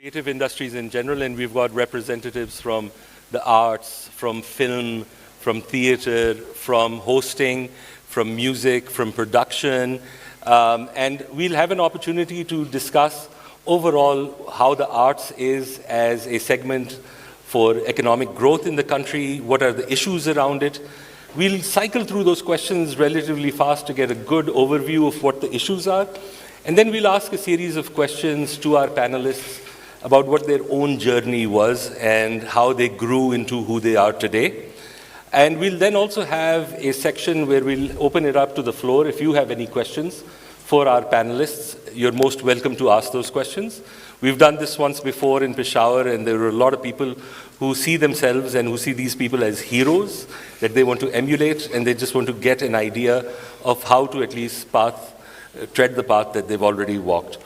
creative industries in general, and we've got representatives from the arts, from film, from theater, from hosting, from music, from production, and we'll have an opportunity to discuss overall how the arts is as a segment for economic growth in the country, what are the issues around it. We'll cycle through those questions relatively fast to get a good overview of what the issues are, and then we'll ask a series of questions to our panelists about what their own journey was and how they grew into who they are today. And we'll then also have a section where we'll open it up to the floor. If you have any questions for our panelists, you're most welcome to ask those questions. We've done this once before in Peshawar, and there were a lot of people who see themselves and who see these people as heroes that they want to emulate, and they just want to get an idea of how to at least tread the path that they've already walked.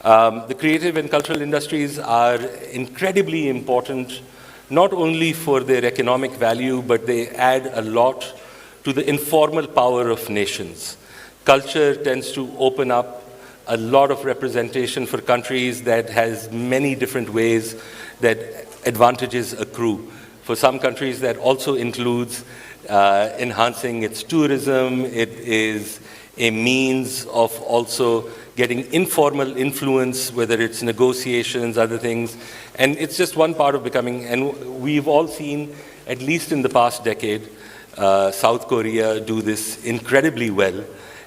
The creative and cultural industries are incredibly important, not only for their economic value, but they add a lot to the informal power of nations. Culture tends to open up a lot of representation for countries that has many different ways that advantages accrue. For some countries, that also includes enhancing its tourism. It is a means of also getting informal influence, whether it's negotiations, other things. And it's just one part of becoming, and we've all seen, at least in the past decade, South Korea do this incredibly well.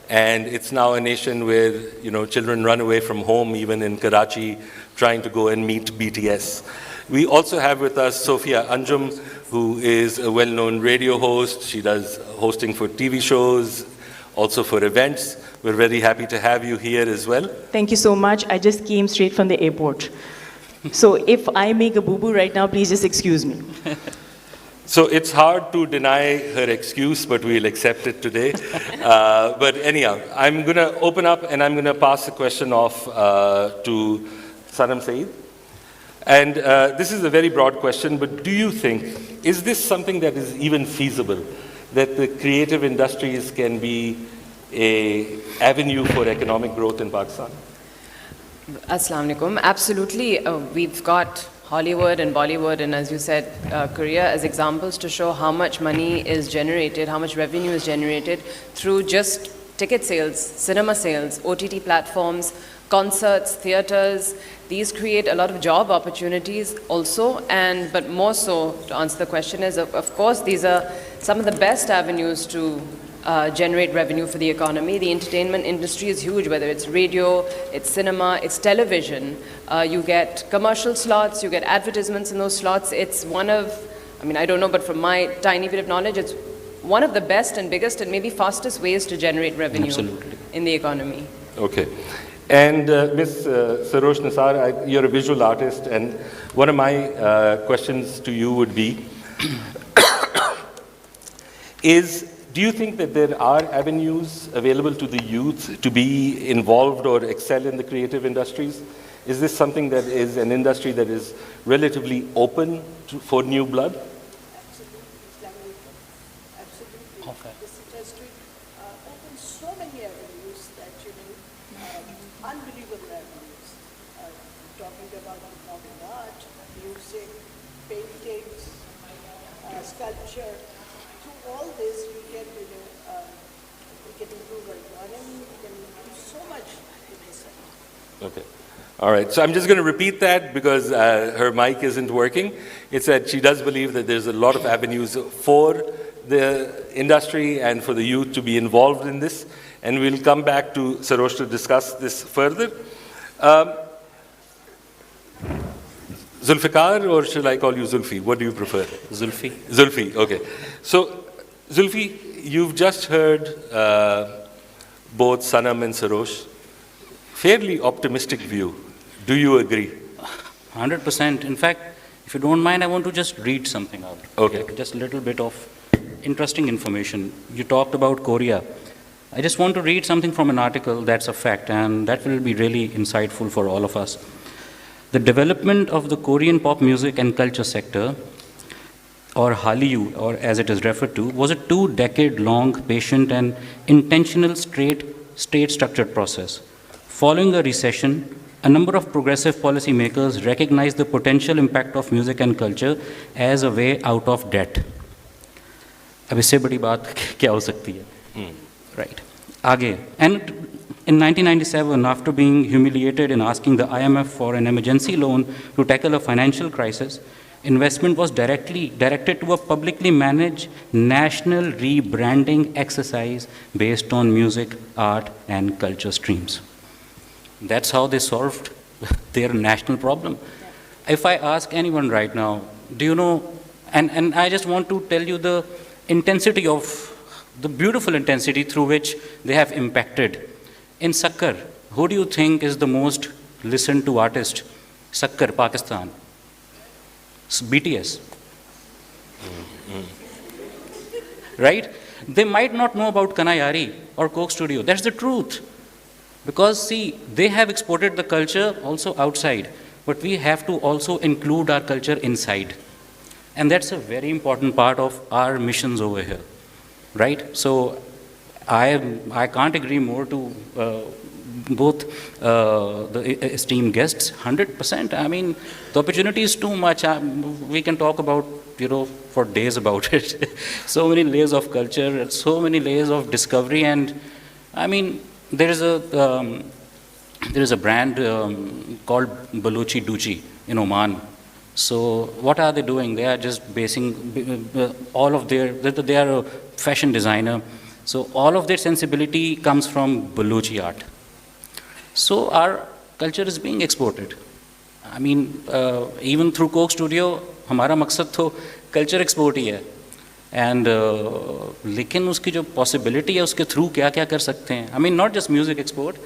And it's now a nation where, children run away from home, even in Karachi, trying to go and meet BTS. We also have with us Sophia, who is a well-known radio host. She does hosting for TV shows, also for events. We're very happy to have you here as well. Thank you so much. I just came straight from the airport. So if I make a boo-boo right now, please just excuse me. So it's hard to deny her excuse, but we'll accept it today. But anyhow, I'm going to open up and I'm going to pass the question off to Sanam Saeed. And this is a very broad question, but do you think, is this something that is even feasible, that the creative industries can be an avenue for economic growth in Pakistan? Assalamu alaikum. Absolutely. We've got Hollywood and Bollywood and, as you said, Korea as examples to show how much money is generated, how much revenue is generated through just ticket sales, cinema sales, OTT platforms, concerts, theaters. These create a lot of job opportunities also, but more so, to answer the question, is of course these are some of the best avenues to generate revenue for the economy. The entertainment industry is huge, whether it's radio, it's cinema, it's television. You get commercial slots, you get advertisements in those slots. It's one of, I don't know, but from my tiny bit of knowledge, it's one of the best and biggest and maybe fastest ways to generate revenue in the economy. Okay. And Ms. Sarosh Nisar, you're a visual artist, and one of my questions to you would be, do you think that there are avenues available to the youth to be involved or excel in the creative industries? Is this something that is an industry that is relatively open for new blood? Absolutely. Okay. This industry opens so many avenues that unbelievable avenues. Talking about performing art, music, paintings, sculpture. Through all this, we can improve our economy. We can do so much in this sector. Okay. All right. So I'm just going to repeat that because her mic isn't working. It's that she does believe that there's a lot of avenues for the industry and for the youth to be involved in this. And we'll come back to Sarosh to discuss this further. Zulfiqar, or should I call you Zulfi? What do you prefer? Zulfi. Zulfi, okay. So, Zulfi, you've just heard both Sanam and Sarosh. Fairly optimistic view. Do you agree? 100%. In fact, if you don't mind, I want to just read something out. Okay. Just a little bit of interesting information. You talked about Korea. I just want to read something from an article that's a fact, and that will be really insightful for all of us. The development of the Korean pop music and culture sector, or Hallyu, or as it is referred to, was a 2-decade-long, patient and intentional state-structured process. Following a recession, a number of progressive policymakers recognize the potential impact of music and culture as a way out of debt. अब इससे बड़ी बात क्या हो सकती है? Right. आगे. And in 1997, after being humiliated in asking the IMF for an emergency loan to tackle a financial crisis, investment was directed to a publicly managed national rebranding exercise based on music, art, and culture streams. That's how they solved their national problem. If I ask anyone right now, do you know, and I just want to tell you the intensity of, the beautiful intensity through which they have impacted. In Sakkar, who do you think is the most listened to artist? Sakkar, Pakistan. BTS. Right? They might not know about Kanayari or Coke Studio. That's the truth. Because see, they have exported the culture also outside, but we have to also include our culture inside. And that's a very important part of our missions over here. Right? So I can't agree more to both the esteemed guests, 100%. I mean, the opportunity is too much. We can talk about, for days about it. So many layers of culture, so many layers of discovery. And I mean, there is a brand called Baluchi Duchi in Oman. So what are they doing? They are just basing all of they are a fashion designer. So all of their sensibility comes from Baluchi art. So our culture is being exported. I mean, even through Coke Studio, हमारा मकसद तो culture export ही है. And लेकिन उसकी जो possibility है उसके through क्या क्या कर सकते हैं. I mean, not just music export,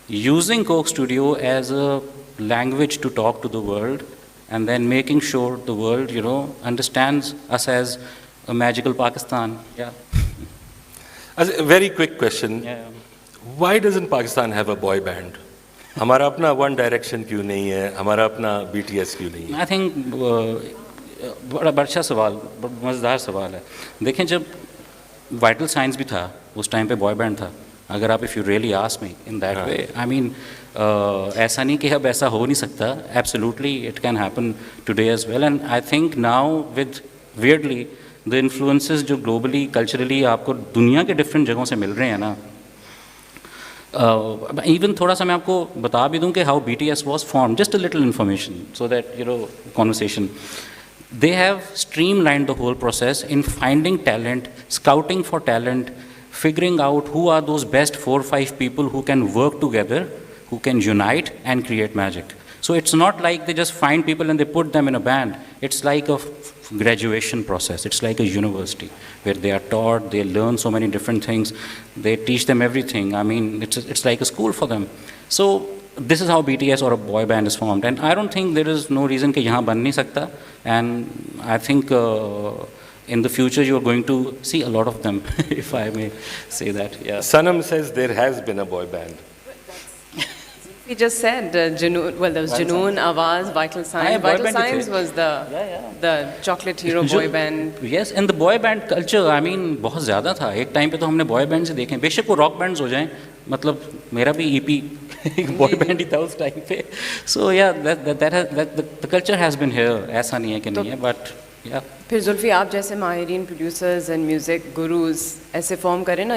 using Coke Studio as a language to talk to the world, and then making sure the world, understands us as a magical Pakistan. Yeah. As a very quick question. Yeah. Why doesn't Pakistan have a boy band? हमारा अपना One Direction क्यों नहीं है? हमारा अपना BTS क्यों नहीं है? I think बड़ा अच्छा सवाल, मज़ेदार सवाल है. देखें, जब वाइटल साइंस भी था, उस टाइम पे बॉय बैंड था. अगर आप, if you really ask me in that way, I mean, ऐसा नहीं कि अब ऐसा हो नहीं सकता. Absolutely, it can happen today as well. And I think now with, weirdly, the influences जो globally, culturally आपको दुनिया के different जगहों से मिल रहे हैं ना, even थोड़ा सा मैं आपको बता भी दूं कि how BTS was formed, just a little information so that, conversation. They have streamlined the whole process in finding talent, scouting for talent, figuring out who are those best 4 or 5 people who can work together, who can unite and create magic. So it's not like they just find people and they put them in a band. It's like a graduation process. It's like a university where they are taught, they learn so many different things, they teach them everything. I mean, it's like a school for them. So this is how BTS or a boy band is formed. And I don't think there is no reason कि यहाँ बन नहीं सकता. And I think in the future you are going to see a lot of them, if I may say that. Yeah. Sanam says there has been a boy band. He just said Junoon. Well, there was Junoon, Awaz, Vital Signs. Vital Signs was the chocolate hero boy band. Yes, and the boy band culture, I mean, बहुत ज़्यादा था. एक time पे तो हमने boy band से देखे. बेशक वो rock bands हो जाएं. मतलब मेरा भी EP एक boy band ही था उस टाइम पे. So yeah, the culture has been here. ऐसा नहीं है कि नहीं है, but yeah. फिर जुल्फी, आप जैसे माहिरीन producers and music gurus ऐसे form करें ना,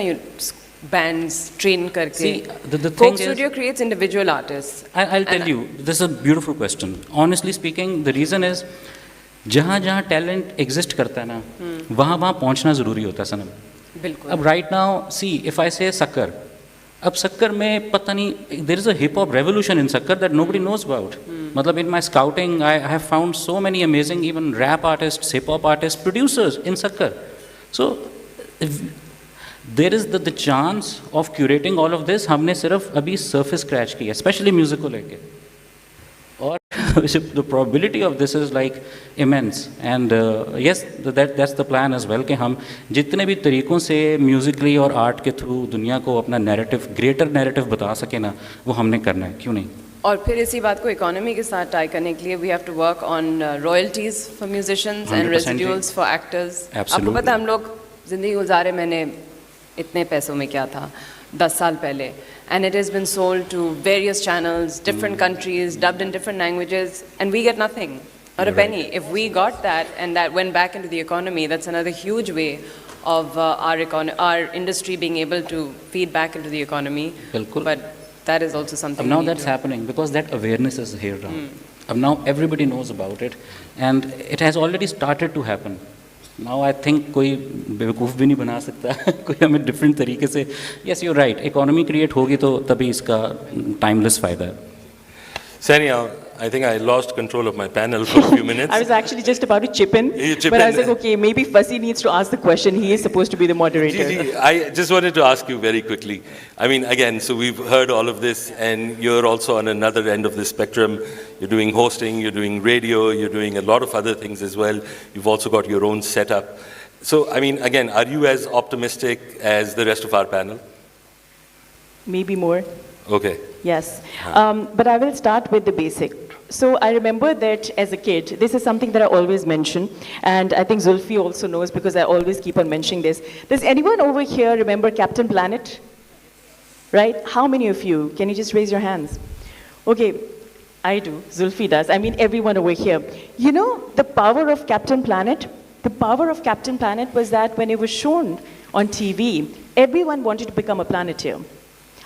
bands train करके. See, the Coke thing Studio is, creates individual artists. I'll tell you, this is a beautiful question. Honestly speaking, the reason is, जहाँ talent exist करता है ना, वहाँ पहुँचना ज़रूरी होता है सनम. बिल्कुल. अब right now, see, if I say Sakkar, अब Sakkar में पता नहीं, there is a hip hop revolution in Sakkar that nobody knows about. मतलब in my scouting, I have found so many amazing even rap artists, hip hop artists, producers in Sakkar. So there is the chance of curating all of this. हमने सिर्फ अभी surface scratch की, especially music को लेके. और the probability of this is like immense. And yes, that's the plan as well कि हम जितने भी तरीक़ों से musically और art के through दुनिया को अपना narrative, greater narrative बता सके ना, वो हमने करना है, क्यों नहीं? और फिर इसी बात को इकोनॉमी के साथ टाई करने के लिए we have to work on royalties for musicians and residuals for actors. आपको पता है हम लोग ज़िंदगी गुजारे मैंने इतने पैसों में क्या था 10 साल पहले, and it has been sold to various channels, different countries, dubbed in different languages, and we get nothing, not a penny. If we got that and that went back into the economy, that's another huge way of our industry being able to feed back into the economy. Bilkul. But that is also something. Now that's happening because that awareness is here now. Now everybody knows about it, and it has already started to happen. Now I think कोई बेवकूफ़ भी नहीं बना सकता कोई हमें different तरीके से yes you're right economy create होगी तो तभी इसका timeless फ़ायदा है. Sanya, I think I lost control of my panel for a few minutes. I was actually just about to chip in, You chip but I in. was like, okay, maybe Fasi needs to ask the question. He is supposed to be the moderator. Gigi, I just wanted to ask you very quickly. I mean, again, so we've heard all of this, and you're also on another end of the spectrum. You're doing hosting, you're doing radio, you're doing a lot of other things as well. You've also got your own setup. So, I mean, again, are you as optimistic as the rest of our panel? Maybe more. Okay. Yes. But I will start with the basic. So I remember that as a kid, this is something that I always mention, and I think Zulfi also knows because I always keep on mentioning this. Does anyone over here remember Captain Planet? Right? How many of you? Can you just raise your hands? Okay, I do. Zulfi does. I mean, everyone over here. You know, the power of Captain Planet? The power of Captain Planet was that when it was shown on TV, everyone wanted to become a planeteer.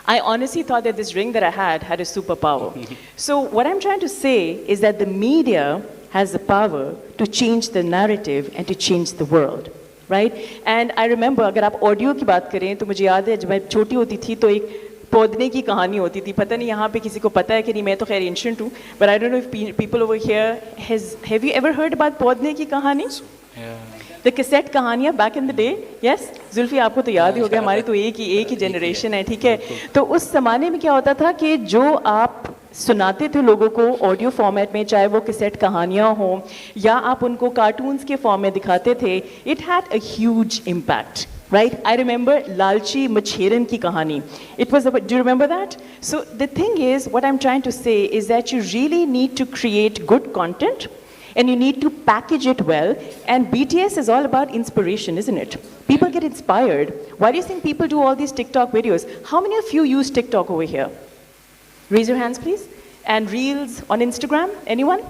I honestly thought that this ring that I had a superpower. So what I'm trying to say is that the media has the power to change the narrative and to change the world, right? And I remember, अगर आप audio की बात करें, तो मुझे याद है जब मैं छोटी होती थी तो एक पौधने की कहानी होती थी. पता नहीं यहाँ पे किसी को पता है कि नहीं, मैं तो खैर ancient हूँ, but I don't know if people over here have you ever heard about पौधने की कहानी? The cassette कहानियाँ back in the day, yes? Zulfi आपको तो याद ही होगा, हमारी तो एक ही generation है, ठीक है? तो उस ज़माने में क्या होता था कि जो आप सुनाते थे लोगों को ऑडियो फॉर्मेट में, चाहे वो कैसेट कहानियाँ हों या आप उनको कार्टून्स के फॉर्म में दिखाते थे, it had a huge impact. Right? I remember लालची मछेरन की कहानी. It was about, do you remember that? So the thing is, what I'm trying to say is that you really need to create good content and you need to package it well. And BTS is all about inspiration, isn't it? People get inspired. Why do you think people do all these TikTok videos? How many of you use TikTok over here? Raise your hands, please. And Reels on Instagram? Anyone?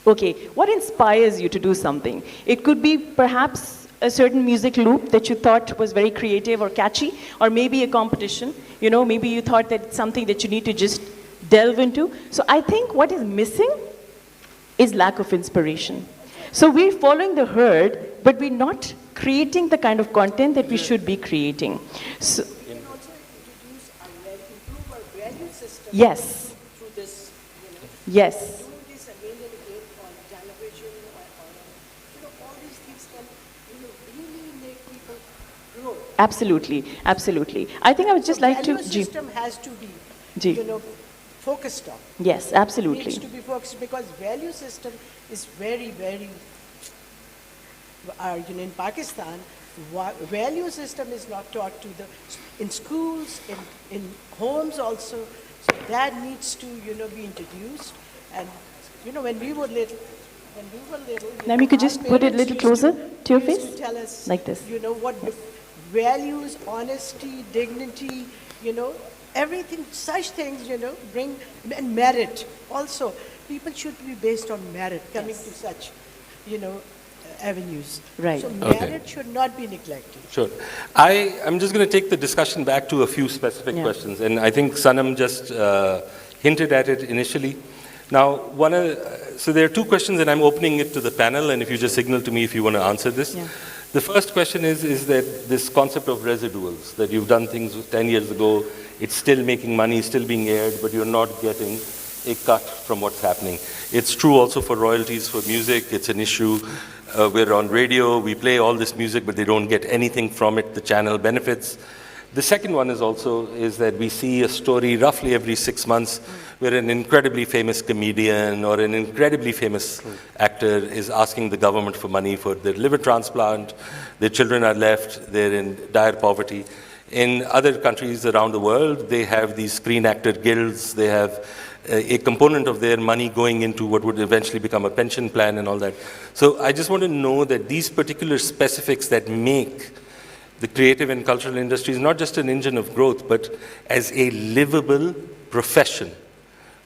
Okay. What inspires you to do something? It could be perhaps a certain music loop that you thought was very creative or catchy, or maybe a competition. You know, maybe you thought that it's something that you need to just delve into. So I think what is missing is lack of inspiration. So we're following the herd, but we're not creating the kind of content that we should be creating. So, We can also introduce improve our value system yes, through this, you know. yes, Doing this again and again on television or on, you know, all these things can, you know, really make people grow. absolutely, absolutely. I think I would just like to, Value system has to be, Ji. you know, focused on. yes, absolutely. Needs to be focused because value system is very, very, you know, in Pakistan, value system is not taught to in schools, in homes also. So that needs to, you know, be introduced. And, you know, when we were little, Now you could just put it a little closer to your used face, to tell us, like this. you know, what values, honesty, dignity, you know, everything, such things, you know, bring, and merit also. People should be based on merit, coming to such, you know, avenues. Right. So Okay. merit should not be neglected. Sure. I'm just going to take the discussion back to a few specific Yeah. questions, and I think Sanam just hinted at it initially. Now, so there are two questions, and I'm opening it to the panel, and if you just signal to me if you want to answer this. Yeah. The first question is that this concept of residuals, that you've done things 10 years ago, it's still making money, still being aired, but you're not getting a cut from what's happening. It's true also for royalties for music. It's an issue. We're on radio, we play all this music, but they don't get anything from it. The channel benefits. The second one is that we see a story roughly every 6 months where an incredibly famous comedian or an incredibly famous actor is asking the government for money for their liver transplant. Their children are left, they're in dire poverty. In other countries around the world, they have these screen actor guilds, they have a component of their money going into what would eventually become a pension plan and all that. So I just want to know that these particular specifics that make the creative and cultural industry is not just an engine of growth, but as a livable profession.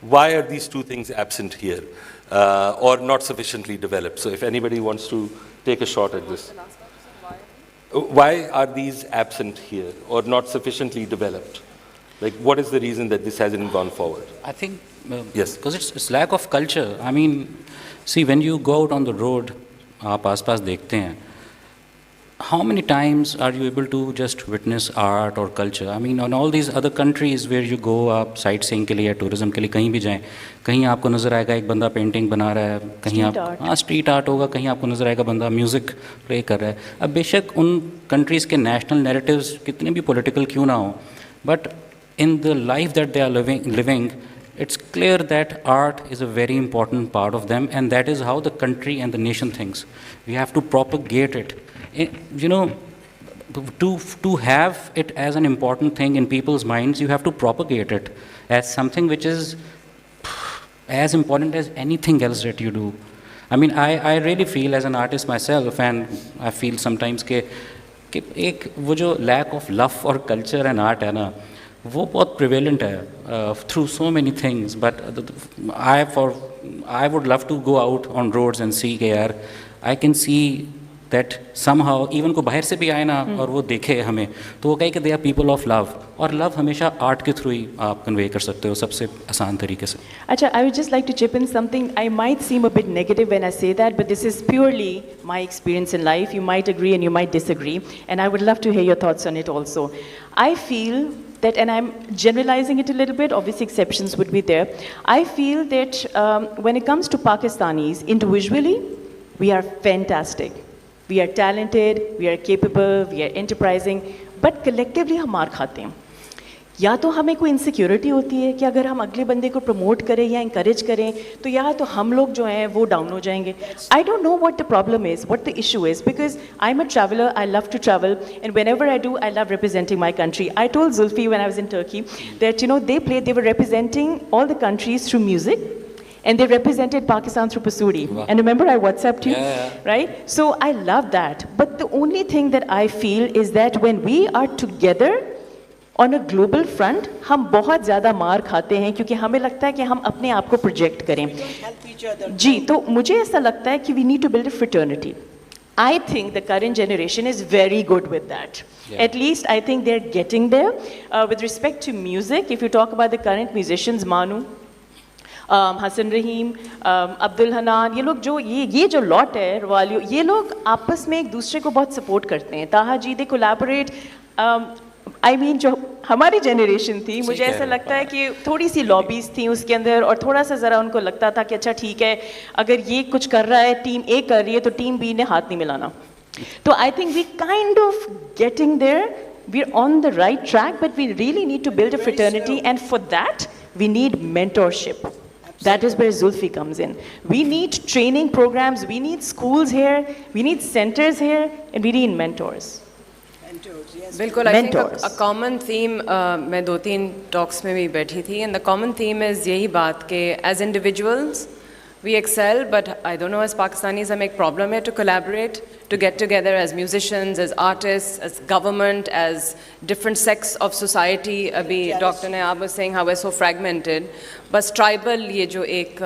Why are these two things absent here or not sufficiently developed? So if anybody wants to take a shot at this. Why are these absent here or not sufficiently developed? Like, what is the reason that this hasn't gone forward? I think, yes, because it's lack of culture. I mean, see, when you go out on the road, आप आसपास देखते हैं, how many times are you able to just witness art or culture? I mean, on all these other countries where you go, आप sightseeing के लिए या tourism के लिए कहीं भी जाएं, कहीं आपको नज़र आएगा एक बंदा पेंटिंग बना रहा है, कहीं आप हाँ स्ट्रीट आर्ट होगा, कहीं आपको नज़र आएगा बंदा म्यूज़िक प्ले कर रहा है. अब बेशक उन कंट्रीज़ के नेशनल नैरेटिव्स कितने भी पॉलिटिकल क्यों ना हो, but in the life that they are living, it's clear that art is a very important part of them, and that is how the country and the nation thinks. We have to propagate it. You know, to have it as an important thing in people's minds, you have to propagate it as something which is as important as anything else that you do. I mean, I really feel as an artist myself, and I feel sometimes कि एक वो जो lack of love for culture and art है ना, वो बहुत prevalent है through so many things. But I would love to go out on roads and see कि यार I can see that somehow even को बाहर से भी आए ना और वो देखे हमें, तो वो कहे कि they are people of love, और love हमेशा art के थ्रू ही आप convey कर सकते हो सबसे आसान तरीके से. Acha, I would just like to chip in something. I might seem a bit negative when I say that, but this is purely my experience in life. You might agree and you might disagree, and I would love to hear your thoughts on it also. I feel that, and I'm generalizing it a little bit, obviously exceptions would be there. I feel that when it comes to Pakistanis, individually, we are fantastic. We are talented, we are capable, we are enterprising, but collectively हम मार खाते हैं. या तो हमें कोई insecurity होती है कि अगर हम अगले बंदे को प्रमोट करें या इंकरेज करें तो या तो हम लोग जो हैं वो डाउन हो जाएंगे. I don't know what the problem is, what the issue is, because I'm a traveler, I love to travel, and whenever I do, I love representing my country. I told Zulfi when I was in Turkey that, you know, they were representing all the countries through music, and they represented Pakistan through Pasuri. Wow. And remember I WhatsApped you, right? So I love that. But the only thing that I feel is that when we are together on a global front, हम बहुत ज़्यादा मार खाते हैं क्योंकि हमें लगता है कि हम अपने आप को प्रोजेक्ट करें. जी, तो मुझे ऐसा लगता है कि we need to build a fraternity. I think the current generation is very good with that. Yeah. At least I think they're getting there. With respect to music, if you talk about the current musicians, Manu, Hasan रहीम, अब्दुल हनान, ये लोग जो ये जो lot है वालियो, ये लोग आपस में एक दूसरे को बहुत सपोर्ट करते हैं. ताहा जी, दे कोलैबोरेट. आई मीन जो हमारी जनरेशन थी, मुझे ऐसा लगता है कि थोड़ी सी लॉबीज थी उसके अंदर, और थोड़ा सा ज़रा उनको लगता था कि अच्छा ठीक है, अगर ये कुछ कर रहा है, टीम ए कर रही है, तो टीम बी ने हाथ नहीं मिलाना. तो I think we kind of getting there, we are on the right track, but we really need to build a fraternity, and for that we need mentorship. That is where Zulfi comes in. We need training programs, we need schools here, we need centers here, and we need mentors. Mentors, yes. बिल्कुल, I think a common theme, मैं 2-3 talks में भी बैठी थी, and the common theme is यही बात कि as individuals we excel, but I don't know, as Pakistanis हमें एक problem है to collaborate, to get together as musicians, as artists, as government, as different sects of society. अभी Dr. Naab was saying how we're so fragmented, but tribal ये जो एक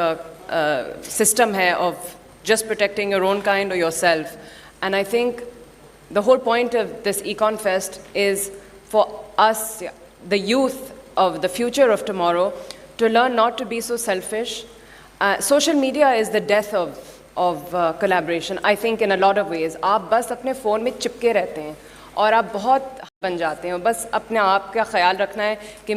system है of just protecting your own kind or yourself. And I think the whole point of this Econ Fest is for us, the youth of the future of tomorrow, to learn not to be so selfish. Social media is the death of collaboration, I think, in a lot of ways. आप बस अपने phone में चिपके रहते हैं और आप बहुत बन जाते हैं. बस अपने आप का ख्याल रखना है कि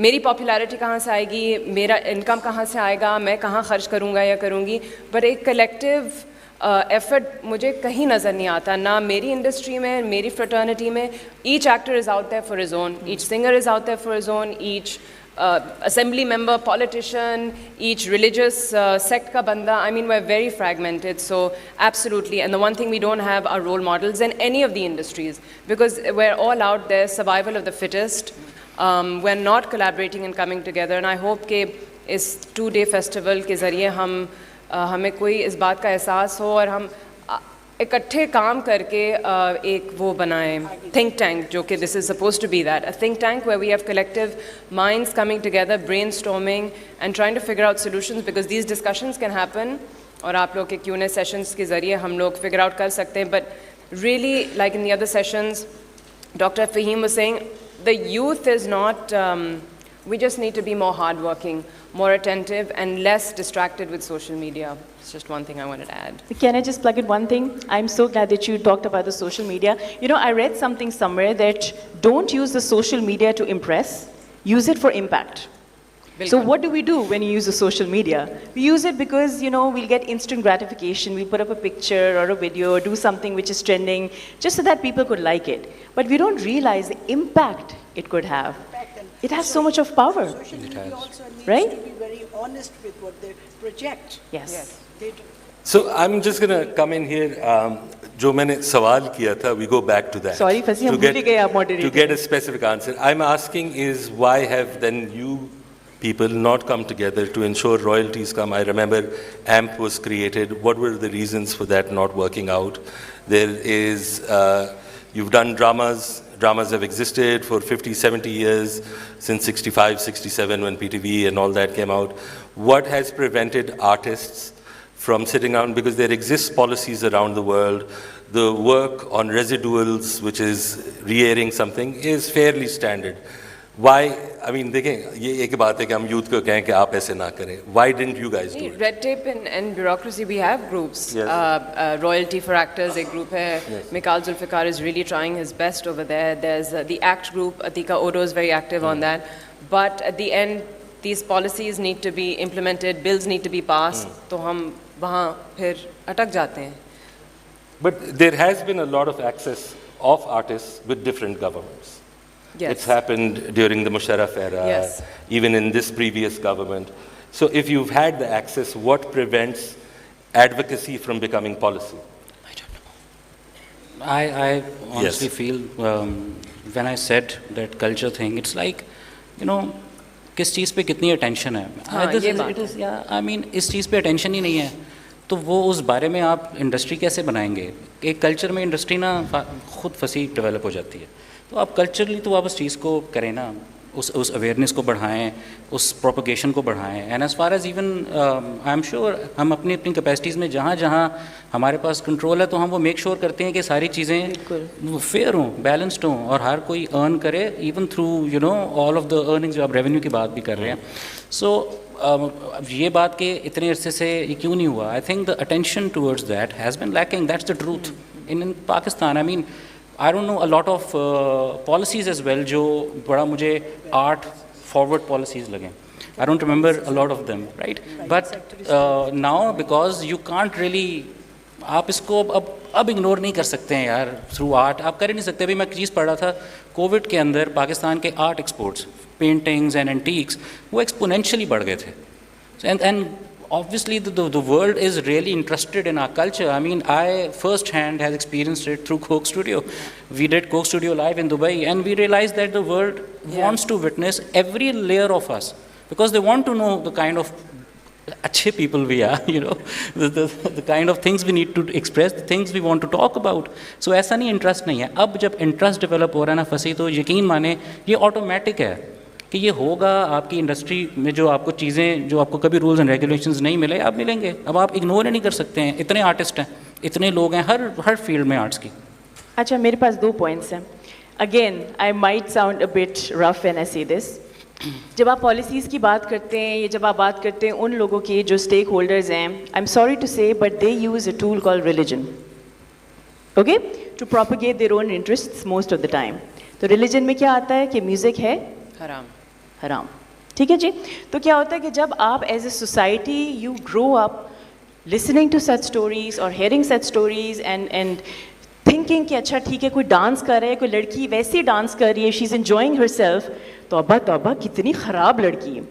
मेरी पॉपुलैरिटी कहाँ से आएगी, मेरा इनकम कहाँ से आएगा, मैं कहाँ खर्च करूँगा या करूँगी. बट एक कलेक्टिव एफर्ट मुझे कहीं नज़र नहीं आता, ना मेरी इंडस्ट्री में, मेरी फ्रेटर्निटी में. Each actor is out there for his own, each singer is out there for his own, each assembly member, politician, each religious sect ka banda. I mean, we're very fragmented, so absolutely. And the one thing we don't have are role models in any of the industries, because we're all out there, survival of the fittest. We're not collaborating and coming together, and I hope कि इस 2-day festival के ज़रिए हमें कोई इस बात का एहसास हो, और हम इकट्ठे काम करके एक वो बनाएं think tank जो कि this is supposed to be that a think tank where we have collective minds coming together brainstorming and trying to figure out solutions because these discussions can happen और आप लोग के Q&A sessions के ज़रिए हम लोग figure out कर सकते हैं but really like in the other sessions Dr. Fahim was saying the youth is not we just need to be more hardworking, more attentive and less distracted with social media. It's just one thing I wanted to add. Can I just plug in one thing? I'm so glad that you talked about the social media. You know, I read something somewhere that don't use the social media to impress, use it for impact. So what do we do when you use the social media? We use it because, you know, we'll get instant gratification. We put up a picture or a video or do something which is trending just so that people could like it. But we don't realize the impact it could have. It has so much of power. Social media also needs right? to be very honest with what they project. Yes. They do. So I'm just going to come in here. जो मैंने सवाल किया था, we go back to that. Sorry, Fasi, हम भूल ही गए आप moderator. To get a specific answer. I'm asking is why have then you people not come together to ensure royalties come? I remember AMP was created. What were the reasons for that not working out? There is, you've done dramas. Dramas have existed for 50, 70 years, since 65, 67 when PTV and all that came out. What has prevented artists from sitting down, because there exists policies around the world. The work on residuals, which is re-airing something, is fairly standard. Why, I mean, देखें, ये एक बात है कि हम youth को कहें कि आप ऐसे ना करें. Why didn't you guys do it? Red tape and bureaucracy, we have groups. Yes. Royalty for Actors, a group hai. Yes. Mikhail Zulfiqar is really trying his best over there. There's the ACT group, Atika Odo is very active on that. But at the end, these policies need to be implemented, bills need to be passed. तो हम वहाँ फिर अटक जाते हैं. But there has been a lot of access of artists with different governments. Yes. It's happened during the Musharraf era, Yes. even in this previous government. So if you've had the access, what prevents advocacy from becoming policy? I honestly Yes. feel when I said that culture thing, it's like, you know, किस चीज़ पे कितनी attention है. हाँ, ये बात है. Yeah, I mean, इस चीज़ पे attention ही नहीं है. तो वो उस बारे में आप इंडस्ट्री कैसे बनाएंगे? एक कल्चर में इंडस्ट्री ना खुद फंसी डेवलप हो जाती है. तो आप कल्चरली तो आप उस चीज़ को करें ना, उस अवेयरनेस को बढ़ाएं, उस प्रोपगेशन को बढ़ाएं. And as far as even I am sure हम अपनी अपनी कैपेसिटीज़ में जहाँ जहाँ हमारे पास कंट्रोल है तो हम वो मेक श्योर करते हैं कि सारी चीज़ें फेयर हों, बैलेंस्ड हों और हर कोई अर्न करे, even through you know all of the earnings. जो आप रेवेन्यू की बात भी कर रहे हैं. सो ये बात के इतने अरसे से ये क्यों नहीं हुआ? I think the attention towards that has been lacking. That's the truth in Pakistan. I mean I don't know a lot of policies as well जो बड़ा मुझे art forward policies लगे. I don't remember a lot of them, right? But now because you can't really, आप इसको अब ignore नहीं कर सकते हैं यार थ्रू आर्ट. आप कर ही नहीं सकते. अभी मैं एक चीज़ पढ़ रहा था, कोविड के अंदर पाकिस्तान के art exports, paintings and antiques, वो एक्सपोनेंशियली बढ़ गए थे. And obviously the world is really interested in our culture. I mean, I firsthand has experienced it through Coke Studio. We did Coke Studio live in Dubai and we realized that the world wants to witness every layer of us because they want to know the kind of अच्छे people we are, you know, the kind of things we need to express, the things we want to talk about. So ऐसा नहीं interest नहीं है. अब जब interest develop हो रहा है ना फंसी, तो यकीन माने ये automatic है कि ये होगा. आपकी इंडस्ट्री में जो आपको चीज़ें जो आपको कभी रूल्स एंड रेगुलेशंस नहीं मिले, अब मिलेंगे. अब आप इग्नोर ही नहीं कर सकते हैं. इतने आर्टिस्ट हैं, इतने लोग हैं हर फील्ड में आर्ट्स की. अच्छा, मेरे पास 2 पॉइंट्स हैं. Again I might sound a bit rough when I से दिस. जब आप पॉलिसीज़ की बात करते हैं या जब आप बात करते हैं उन लोगों की जो स्टेक होल्डर्स हैं, I am sorry to say but they use a tool called religion, okay, to propagate their own interests most of the time. तो रिलीजन में क्या आता है कि म्यूज़िक है हराम. ठीक है जी. तो क्या होता है कि जब आप as a society you grow up listening to such stories और hearing such stories and thinking कि अच्छा ठीक है, कोई डांस कर रहा है, कोई लड़की वैसी डांस कर रही है, she is enjoying herself, तौबा कितनी ख़राब लड़की है.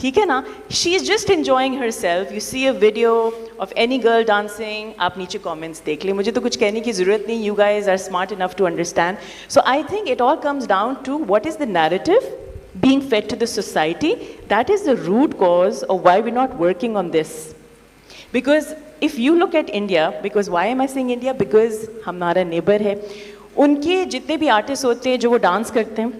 ठीक है ना, she is just enjoying herself. You see a video of any girl dancing, आप नीचे कमेंट्स देख लें, मुझे तो कुछ कहने की ज़रूरत नहीं. You guys are smart enough to understand. So I think it all comes down to what is the narrative being fed to the society. That is the root cause of why we're not working on this. Because if you look at India, because why am I saying India? Because हमारा neighbor है, उनके जितने भी artist होते हैं जो वो dance करते हैं,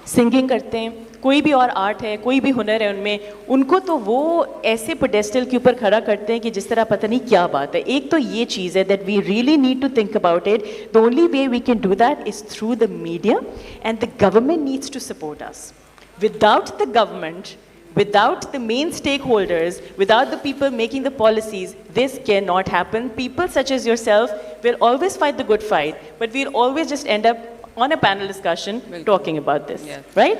सिंगिंग करते हैं, कोई भी और आर्ट है, कोई भी हुनर है उनमें, उनको तो वो ऐसे पेडेस्टल के ऊपर खड़ा करते हैं कि जिस तरह पता नहीं क्या बात है. एक तो ये चीज़ है that we really need to think about it. The only way we can do that is through the media, and the government needs to support us. Without the government, without the main stakeholders, without the people making the policies, this cannot happen. People such as yourself will always fight the good fight, but we'll always just end up on a panel discussion talking about this, right?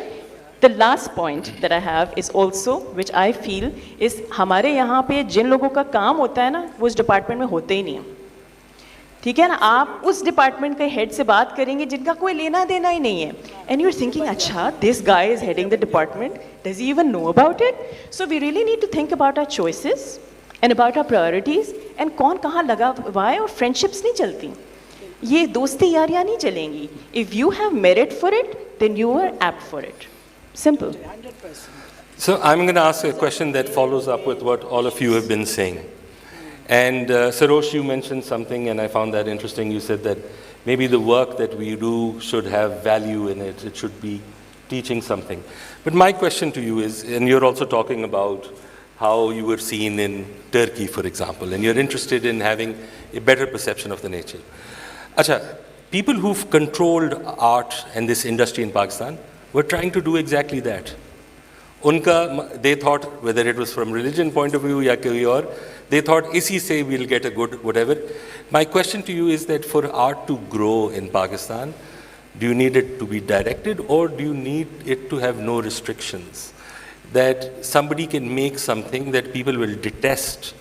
The last point that I have is also, which I feel, is हमारे यहाँ पे जिन लोगों का काम होता है ना, वो उस डिपार्टमेंट में होते ही नहीं हैं. ठीक है ना, आप उस डिपार्टमेंट के हेड से बात करेंगे जिनका कोई लेना देना ही नहीं है. And you're thinking, अच्छा, this guy is heading the department. Does he even know about it? So we really need to think about our choices and about our priorities and कौन कहाँ लगा हुआ है, और friendships नहीं चलती. ये दोस्ती यारियाँ नहीं चलेंगी. If you have merit for it, then you are apt for it. Simple. 100%. So I'm going to ask a question that follows up with what all of you have been saying. And Sarosh, you mentioned something, and I found that interesting. You said that maybe the work that we do should have value in it. It should be teaching something. But my question to you is, and you're also talking about how you were seen in Turkey, for example, and you're interested in having a better perception of the nature. Acha, people who've controlled art and this industry in Pakistan were trying to do exactly that. They thought, whether it was from religion point of view, ya koi aur, they thought, isi se we'll get a good whatever. My question to you is that for art to grow in Pakistan, do you need it to be directed, or do you need it to have no restrictions? That somebody can make something that people will detest,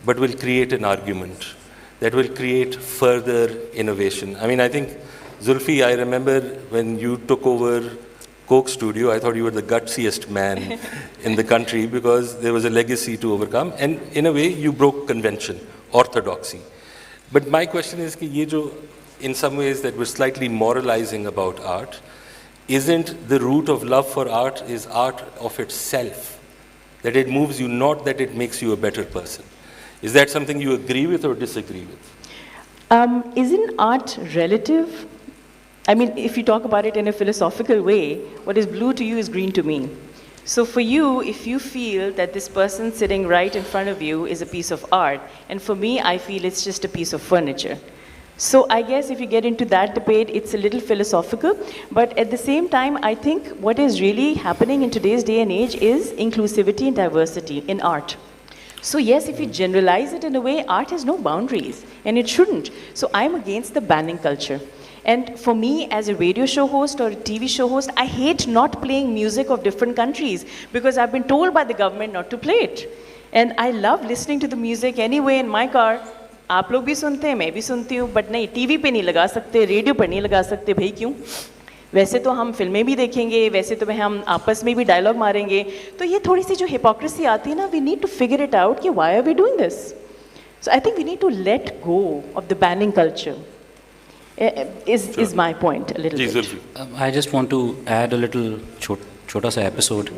but will create an argument, that will create further innovation. I mean, I think, Zulfi, I remember when you took over Coke Studio, I thought you were the gutsiest man in the country, because there was a legacy to overcome, and in a way you broke convention, orthodoxy. But my question is कि ये जो in some ways that we're slightly moralizing about art, isn't the root of love for art is art of itself, that it moves you, not that it makes you a better person. Is that something you agree with or disagree with? Isn't art relative? I mean, if you talk about it in a philosophical way, what is blue to you is green to me. So for you, if you feel that this person sitting right in front of you is a piece of art, and for me, I feel it's just a piece of furniture. So I guess if you get into that debate, it's a little philosophical, but at the same time, I think what is really happening in today's day and age is inclusivity and diversity in art. So yes, if you generalize it in a way, art has no boundaries, and it shouldn't. So I'm against the banning culture. And for me, as a radio show host or a TV show host, I hate not playing music of different countries, because I've been told by the government not to play it. And I love listening to the music anyway in my car. आप लोग भी सुनते हैं, मैं भी सुनती हूँ, but नहीं, टीवी पे नहीं लगा सकते, रेडियो पर नहीं लगा सकते, भाई क्यों? वैसे तो हम फिल्में भी देखेंगे, वैसे तो हम आपस में भी डायलॉग मारेंगे, तो ये थोड़ी सी जो hypocrisy आती है ना, we need to figure it out कि why are we doing this? So I think we need to let go of the banning culture. Is my point a little bit. I just want to add a little chota sa episode.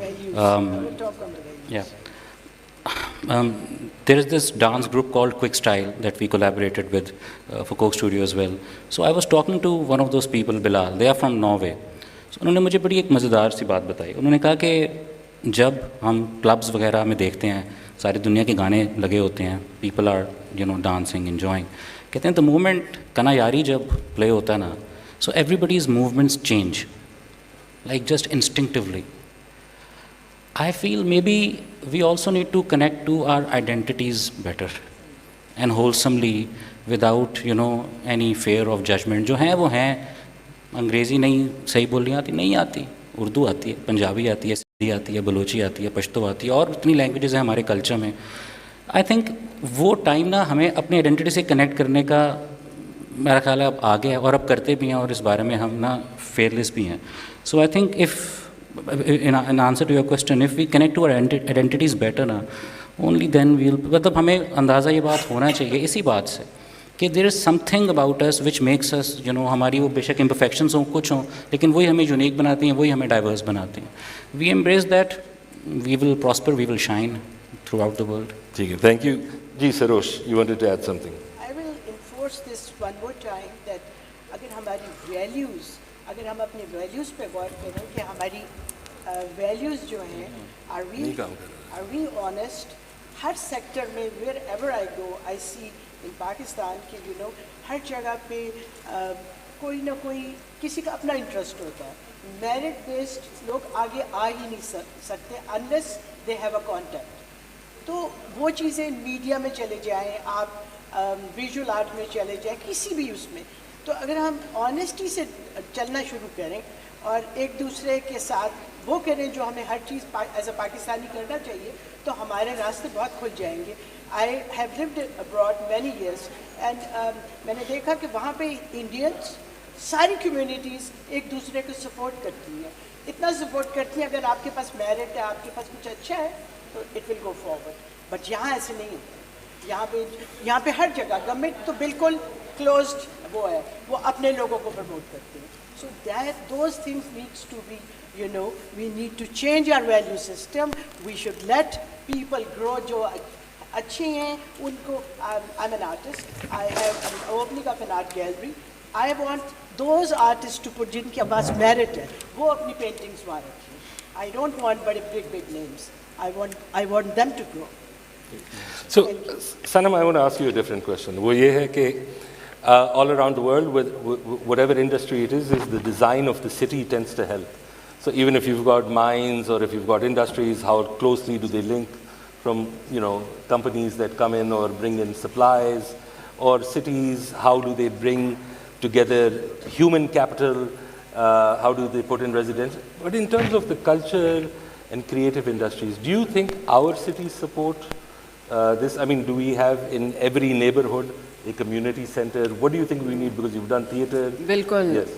There is this dance group called Quick Style that we collaborated with for Coke Studio as well. So I was talking to one of those people, Bilal. They are from Norway. So उन्होंने मुझे बड़ी एक मज़ेदार सी बात बताई. उन्होंने कहा कि जब हम क्लब्स वगैरह में देखते हैं, सारी दुनिया के गाने लगे होते हैं, people are dancing, enjoying. कहते हैं the moment कना यारी जब play होता है ना, so everybody's movements change, like just instinctively. I feel maybe we also need to connect to our identities better and wholesomely without any fear of judgment. जो हैं वो हैं, अंग्रेज़ी नहीं सही बोलनी आती, नहीं आती, उर्दू आती है, पंजाबी आती है, सिंधी आती है, बलोची आती है, पश्तो आती है, और इतनी लैंग्वेजेस हैं हमारे कल्चर में. आई थिंक वो टाइम ना हमें अपनी आइडेंटिटी से कनेक्ट करने का मेरा ख्याल है अब आ गया है, और अब करते भी हैं, और इस बारे में हम ना फेयरलेस भी हैं. So I think if in answer to your question, if we connect to our identities better ना, only then we'll, मतलब हमें अंदाज़ा ये बात होना चाहिए इसी बात से कि there is something about us which makes us, हमारी वो बेशक imperfections हों, कुछ हों, लेकिन वही हमें unique बनाती हैं, वही हमें diverse बनाती हैं. We embrace that, we will prosper, we will shine throughout the world. ठीक है, thank you. Ji Sarosh, you wanted to add something. I will enforce this one more time that अगर हमारी values, अगर हम अपने values पे गौर करें कि हमारी values जो हैं, are we honest? Her sector में wherever I go, I see in Pakistan कि हर जगह पे कोई ना कोई किसी का अपना interest होता है. Merit based लोग आगे आ ही नहीं सकते unless they have a contact. तो वो चीज़ें मीडिया में चले जाएं, आप विजुअल आर्ट में चले जाएं, किसी भी उसमें, तो अगर हम ऑनेस्टी से चलना शुरू करें और एक दूसरे के साथ वो करें जो हमें हर चीज़ एज अ पाकिस्तानी करना चाहिए, तो हमारे रास्ते बहुत खुल जाएंगे. I have lived abroad many years and मैंने देखा कि वहाँ पे इंडियंस सारी कम्युनिटीज़ एक दूसरे को सपोर्ट करती हैं, इतना सपोर्ट करती हैं. अगर आपके पास मेरिट है, आपके पास कुछ अच्छा है, तो it will go forward. But यहाँ ऐसे नहीं होता. यहाँ पे हर जगह गवर्नमेंट तो बिल्कुल क्लोज्ड वो है, वो अपने लोगों को प्रमोट करते हैं. So that those things needs to be, we need to change our value system. We should let people grow. जो अच्छे हैं उनको, I am an artist, I have an opening of an art gallery. I want those artist to put, जिनके पास merit है, वो अपनी paintings वहाँ रखें. आई डोंट वॉन्ट बड़े big names. I want them to grow. So, Sanam, I want to ask you a different question. वो ये है कि all around the world, with whatever industry it is the design of the city tends to help. So even if you've got mines or if you've got industries, how closely do they link from companies that come in or bring in supplies, or cities, how do they bring together human capital? How do they put in residents? But in terms of the culture and creative industries, do you think our cities support this? I mean, do we have in every neighborhood a community center? What do you think we need? Because you've done theater. बिल्कुल. Yes.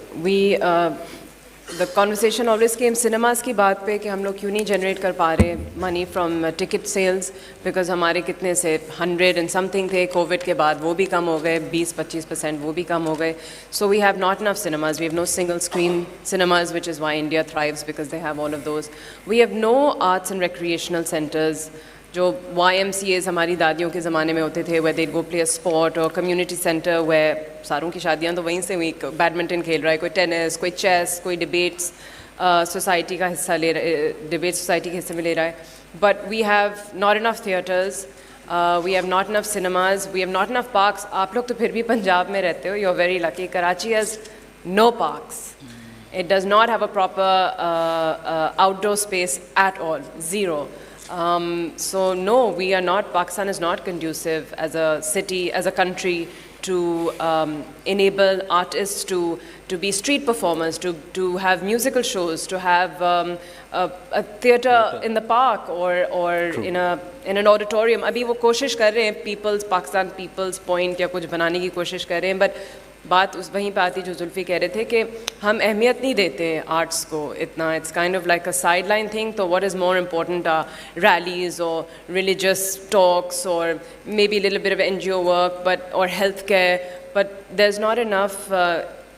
The conversation always came cinemas की बात पे कि हम लोग क्यों नहीं generate कर पा रहे money from ticket sales, because हमारे कितने से 100 and something थे, COVID के बाद वो भी कम हो गए, 20-25% वो भी कम हो गए. So we have not enough cinemas. We have no single screen cinemas, which is why India thrives, because they have all of those. We have no arts and recreational centers. जो YMCAs हमारी दादियों के ज़माने में होते थे, where they'd go play a sport, or community center where सारों की शादियाँ तो वहीं से हुई, बैडमिंटन खेल रहा है, कोई टेनिस, कोई चेस, कोई डिबेट्स सोसाइटी का हिस्सा ले रहा, डिबेट सोसाइटी के हिस्से में ले रहा है. But we have not enough theatres, we have not enough cinemas, we have not enough parks. आप लोग तो फिर भी पंजाब में रहते हो, you're very lucky. Karachi has no parks. It does not have a proper outdoor space at all, zero. So no, we are not, Pakistan is not conducive as a city, as a country, to enable artists to be street performers, to have musical shows, to have a theatre in the park or in an auditorium. अभी वो कोशिश कर रहे हैं, Pakistan People's Point या कुछ बनाने की कोशिश कर रहे हैं, but बात उस वहीं पे आती जो जुल्फी कह रहे थे कि हम अहमियत नहीं देते आर्ट्स को इतना. It's kind of like a side line thing. तो what is more important are rallies और रिलीजियस टॉक्स और may be little bit of NGO work but और health care, but there is not enough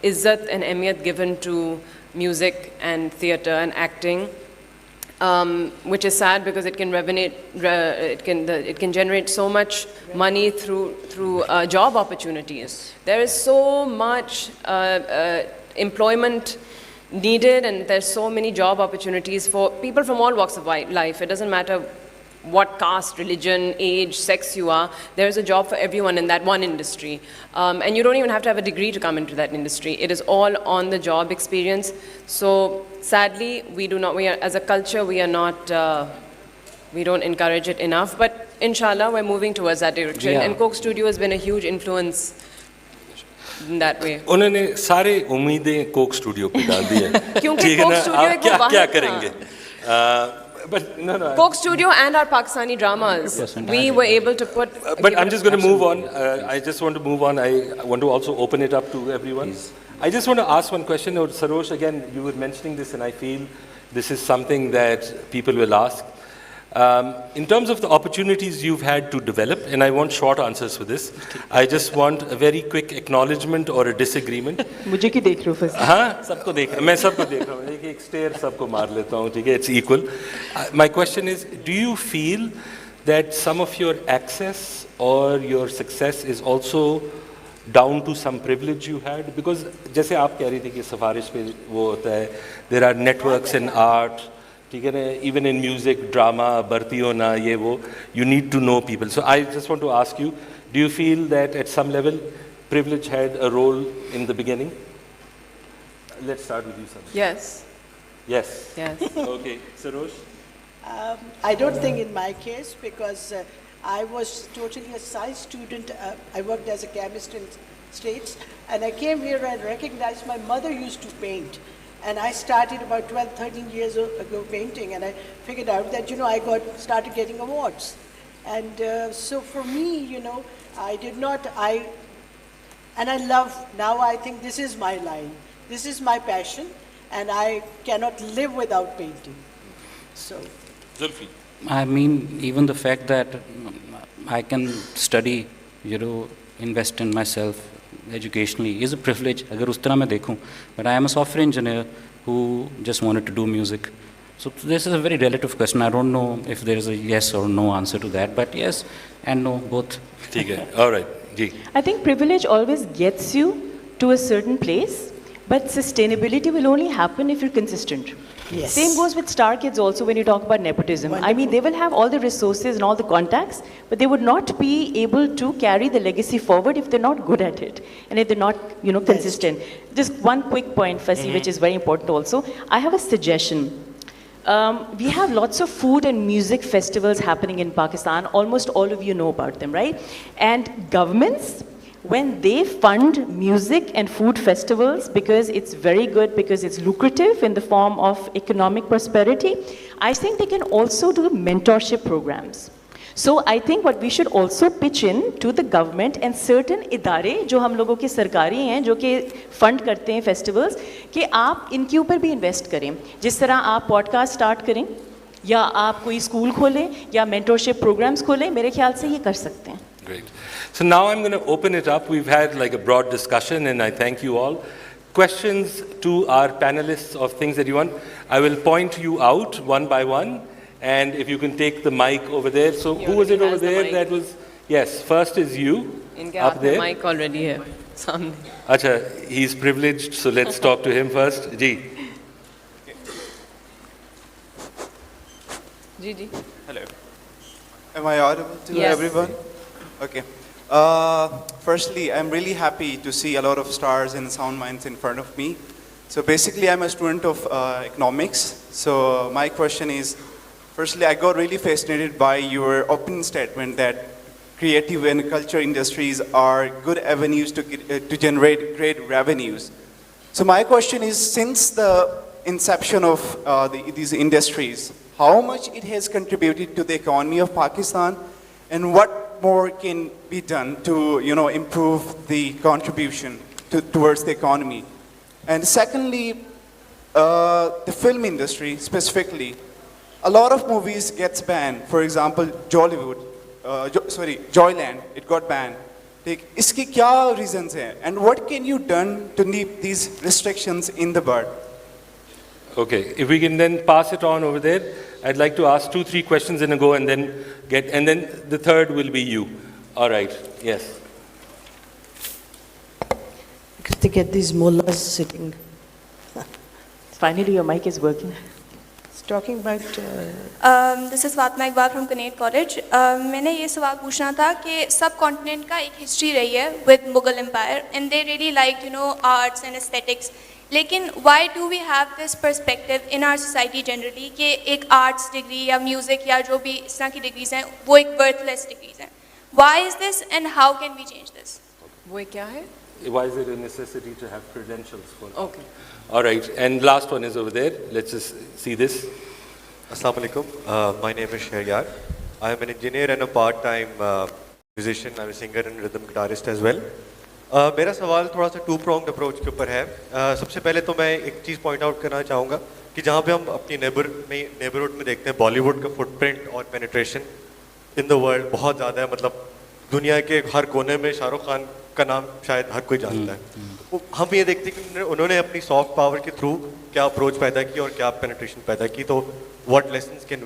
इज्जत and अहमियत given to music and theatre and acting. Which is sad, because it can generate so much money through job opportunities. There is so much employment needed, and there's so many job opportunities for people from all walks of life. It doesn't matter what caste, religion, age, sex you are. There is a job for everyone in that one industry, and you don't even have to have a degree to come into that industry. It is all on the job experience. So sadly, we are, as a culture, we are not, we don't encourage it enough, but inshallah we're moving towards that direction. Yeah. And Coke Studio has been a huge influence in that way. उन्होंने सारे उम्मीदें Coke studio पे डाल दी है. क्योंकि Coke Studio एक वो वाहिद क्या था. करेंगे? But no. Coke Studio and our Pakistani dramas, we were able to put. But I'm just going to move on. I just want to move on. I want to also open it up to everyone. Please. I just want to ask one question. Or Sarosh, again, you were mentioning this, and I feel this is something that people will ask. In terms of the opportunities you've had to develop, and I want short answers for this, I just want a very quick acknowledgement or a disagreement. मुझे क्यों देख रहे हो फसी? हाँ, सबको देख, मैं सबको देख रहा हूँ. एक स्टेयर सबको मार लेता हूँ, ठीक है? It's equal. My question is, do you feel that some of your access or your success is also down to some privilege you had? Because जैसे आप कह रही थी कि सिफारिश पे वो होता है, there are networks in art, ठीक है ना, even in music, drama, भर्ती होना ये वो, you need to know people. So I just want to ask you, do you feel that at some level privilege had a role in the beginning? Let's start with you, Sanam. Yes. Yes. Yes. Okay, Sarosh? I don't think in my case, because I was totally a science student. I worked as a chemist in States, and I came here and recognized my mother used to paint. And I started about 12, 13 years ago painting, and I figured out that, I started getting awards. And so for me, I did not, and I love, now I think this is my line. This is my passion, and I cannot live without painting. So. Zulfi? I mean, even the fact that I can study, invest in myself educationally is a privilege. अगर उस तरह मैं देखूं, but I am a software engineer who just wanted to do music. So this is a very relative question. I don't know if there is a yes or no answer to that, but yes and no, both. ठीक है. All right. Ji. I think privilege always gets you to a certain place, but sustainability will only happen if you're consistent. Yes. Same goes with star kids also when you talk about nepotism. I mean, they will have all the resources and all the contacts, but they would not be able to carry the legacy forward if they're not good at it and if they're not, consistent. Just one quick point, Fasi, which is very important also. I have a suggestion. We have lots of food and music festivals happening in Pakistan. Almost all of you know about them, right? And governments, when they fund music and food festivals, because it's very good, because it's lucrative in the form of economic prosperity, I think they can also do mentorship programs. So I think what we should also pitch in to the government and certain इदारे जो हम लोगों के सरकारी हैं, जो कि fund करते हैं फेस्टिवल्स, कि आप इनके ऊपर भी इन्वेस्ट करें. जिस तरह आप पॉडकास्ट स्टार्ट करें, या आप कोई स्कूल खोलें, या मेंटरशिप प्रोग्राम्स खोलें, मेरे ख्याल से ये कर सकते हैं. Great. So now I'm going to open it up. We've had like a broad discussion, and I thank you all. Questions to our panelists of things that you want. I will point you out one by one, and if you can take the mic over there. So who was it over there that was? Yes, first is you up there. Mic already here. Samne. Acha, he's privileged, so let's talk to him first. Ji. Ji. Hello. Am I audible to Yes. everyone? Okay. Firstly, I'm really happy to see a lot of stars and sound minds in front of me. So basically, I'm a student of economics. So my question is, firstly, I got really fascinated by your opening statement that creative and culture industries are good avenues to generate great revenues. So my question is, since the inception of these industries, how much it has contributed to the economy of Pakistan, and what more can be done to, improve the contribution towards the economy? And secondly, the film industry specifically, a lot of movies gets banned. For example, Joyland, it got banned. Iski kya reasons hai? And what can you done to nip these restrictions in the bud? Okay, if we can then pass it on over there. I'd like to ask 2-3 questions in a go, and then the third will be you. All right, yes. To get these mullahs sitting. Finally, your mic is working. It's talking about. This is Fatma Iqbal from Connect College. मैंने ये सवाल पूछना था कि सब continent का एक history रही है with Mughal Empire, and they really liked, arts and aesthetics. लेकिन why do we have this perspective in our society generally कि एक arts degree या music या जो भी इस तरह की degrees हैं वो एक worthless degrees हैं? Why is this, and how can we change this? वो क्या है? Why is it a necessity to have credentials for? Okay. All right, and last one is over there. Let's just see this. Assalamu alaikum. My name is Shahriyar. I am an engineer and a part-time musician. I'm a singer and rhythm guitarist as well. मेरा सवाल थोड़ा सा 2-pronged approach के ऊपर है. सबसे पहले तो मैं एक चीज़ point out करना चाहूँगा कि जहाँ पे हम अपनी neighborhood में देखते हैं बॉलीवुड का footprint और penetration in the world बहुत ज़्यादा है. मतलब दुनिया के हर कोने में शाहरुख खान का नाम शायद हर कोई जानता है. हम ये देखते हैं कि उन्होंने अपनी सॉफ्ट पावर के थ्रू क्या अप्रोच पैदा की और क्या पेनिट्रेशन पैदा की. तो what lessons can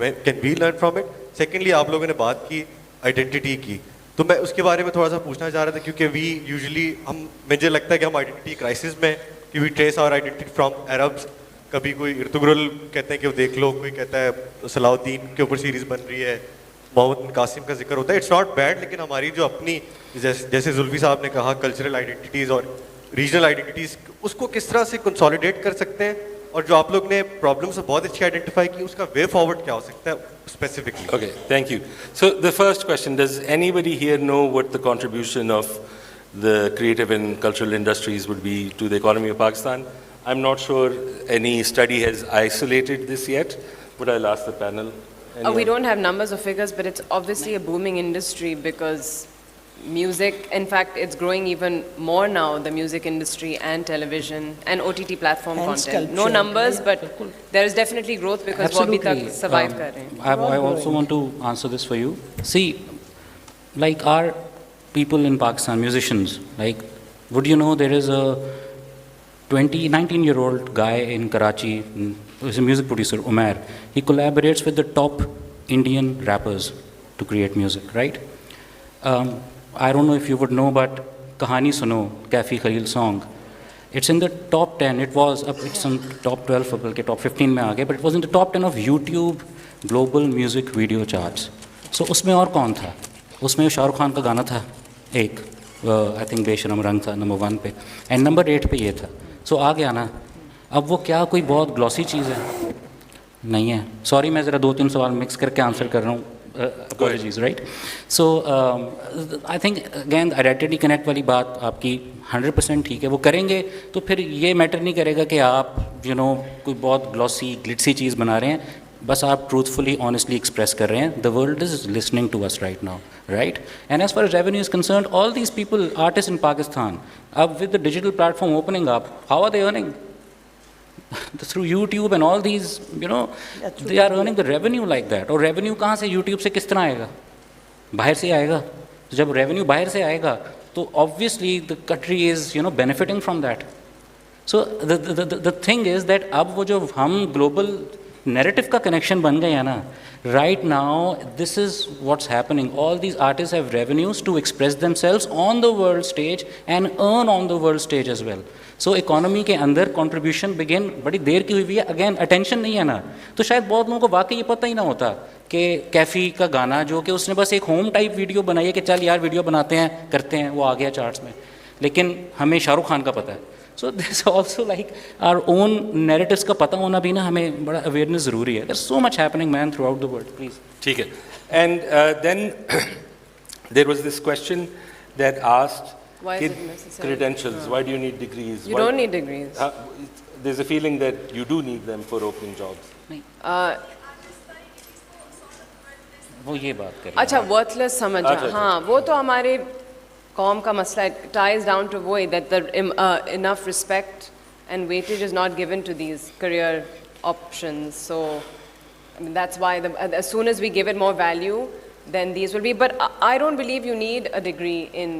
we learn from it? Secondly, आप लोगों ने बात की identity की, तो मैं उसके बारे में थोड़ा सा पूछना चाह रहा था क्योंकि we usually मुझे लगता है कि हम identity crisis में कि we trace our identity from Arabs. कभी कोई इर्तुगरुल कहते हैं कि वो देख लो, कोई कहता है सलाउद्दीन के ऊपर सीरीज बन रही है, मोहम्मद बिन कासिम का जिक्र होता है. इट्स नॉट बैड, लेकिन हमारी जो अपनी जैसे जुल्फी साहब ने कहा कल्चरल आइडेंटिटीज़ और रीजनल आइडेंटिटीज़, उसको किस तरह से कंसोलिडेट कर सकते हैं, और जो आप लोग ने प्रॉब्लम्स बहुत अच्छी आइडेंटिफाई की, उसका वे फॉरवर्ड क्या हो सकता है specifically? Okay, thank you. So the first question, does anybody here know what the contribution of the creative and cultural industries would be to the economy of Pakistan? I'm not sure any study has isolated this yet, but I'll ask the panel. We don't have numbers or figures, but it's obviously a booming industry because music, in fact, it's growing even more now, the music industry and television and OTT platform And content. No sculpture. numbers, but there is definitely growth because वो अभी तक survive कर रहे हैं. I also want to answer this for you. See, like our people in Pakistan, musicians, like, would you know there is a 19-year-old guy in Karachi, who's a music producer, Umair. He collaborates with the top Indian rappers to create music, right? I don't know if you would know, but Kahani Suno, Kafi Khalil song, it's in the top 10. It was up, it's in top 12, बल्कि top 15 में आ गया, but it was in the top 10 of YouTube global music video charts. So उसमें और कौन था? उसमें शाहरुख खान का गाना था एक, I think बेशरम रंग था नंबर 1 पे, and नंबर 8 पे ये था. So आ गया ना. अब वो क्या कोई बहुत ग्लॉसी चीज़ है? नहीं है. सॉरी, मैं ज़रा 2-3 सवाल मिक्स करके आंसर कर रहा हूँ. Apologies, right? So I think again identity connect वाली बात आपकी 100% ठीक है. वो करेंगे तो फिर ये मैटर नहीं करेगा कि आप कोई बहुत ग्लॉसी ग्लिट्सी चीज़ बना रहे हैं. बस आप ट्रूथफुली ऑनेस्टली एक्सप्रेस कर रहे हैं. The world is listening to us right now, right? And as far as revenue is concerned, all these people, artist in Pakistan, अब with the digital platform opening up, how are they earning? Through YouTube and all these, they are earning the revenue like that. और revenue कहाँ से, YouTube से किस तरह आएगा? बाहर से आएगा. तो जब revenue बाहर से आएगा तो obviously the country is benefiting from that. So the thing is that अब वो जो हम global narrative का connection बन गया ना, right now this is what's happening. All these artists have revenues to express themselves on the world stage and earn on the world stage as well. So economy के अंदर contribution begin बड़ी देर की हुई है. Again attention नहीं है ना, तो शायद बहुत लोगों को वाकई ये पता ही ना होता कि कैफ़ी का गाना जो कि उसने बस एक होम टाइप वीडियो बनाई है कि चल यार वीडियो बनाते हैं करते हैं, वो आ गया चार्ट्स में, लेकिन हमें शाहरुख खान का पता है. So this also like our own narratives का पता होना भी ना हमें बड़ा अवेयरनेस ज़रूरी है. There so much happening man throughout the world. Please. ठीक है. And then there was this question that asked, Why is it necessary? Credentials. Why do you need degrees? You don't need degrees. There's a feeling that you do need them for opening jobs. वो ये बात करें. अच्छा, worthless समझना, हाँ, वो तो हमारे कौम का मसला है. Ties down to वो that the enough respect and weightage is not given to these career options. So I mean, that's why as soon as we give it more value, then these will be. But I don't believe you need a degree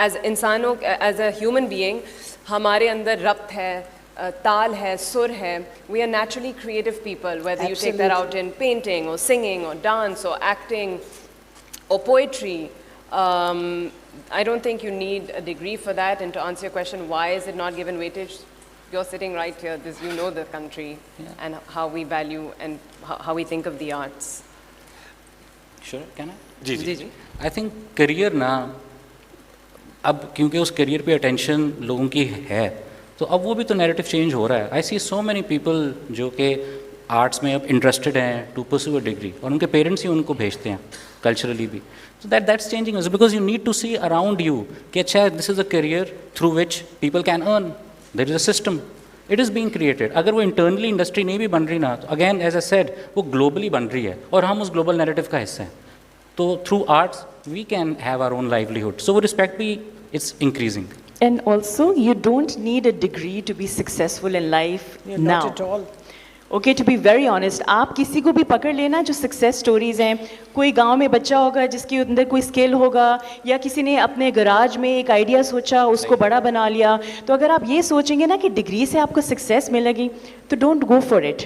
as इंसानों, as a human being, हमारे अंदर रब्त है, ताल है, सुर है. We are naturally creative people, whether you take that out in painting or singing or dance or acting or poetry. I don't think you need a degree for that. And to answer your question, why is it not given weightage? You're sitting right here. You know the country and how we value and how we think of the arts. Sure, can I? जी. I think career ना, अब क्योंकि उस career pay attention लोगों की है, तो अब वो भी तो नैरेटिव चेंज हो रहा है. आई सी सो मैनी पीपल जो कि आर्ट्स में अब इंटरेस्टेड हैं टू परस्यू अ डिग्री, और उनके पेरेंट्स ही उनको भेजते हैं कल्चरली भी. So that's changing us because you need to see around you कि अच्छा this is a career through which people can earn. There is a system. It is being created. अगर वो internally इंडस्ट्री नहीं भी बन रही ना, तो again as I said वो globally बन रही है और हम उस global narrative का हिस्सा हैं. तो through arts we can have our own livelihood. So वो respect भी it's increasing. And also you don't need a degree to be successful in life now. Not at all. Okay, to be very honest, आप किसी को भी पकड़ लेना जो success stories हैं, कोई गांव में बच्चा होगा जिसके अंदर कोई स्किल होगा, या किसी ने अपने गराज में एक आइडिया सोचा उसको बड़ा बना लिया. तो अगर आप ये सोचेंगे ना कि डिग्री से आपको सक्सेस मिलेगी, तो don't go for it.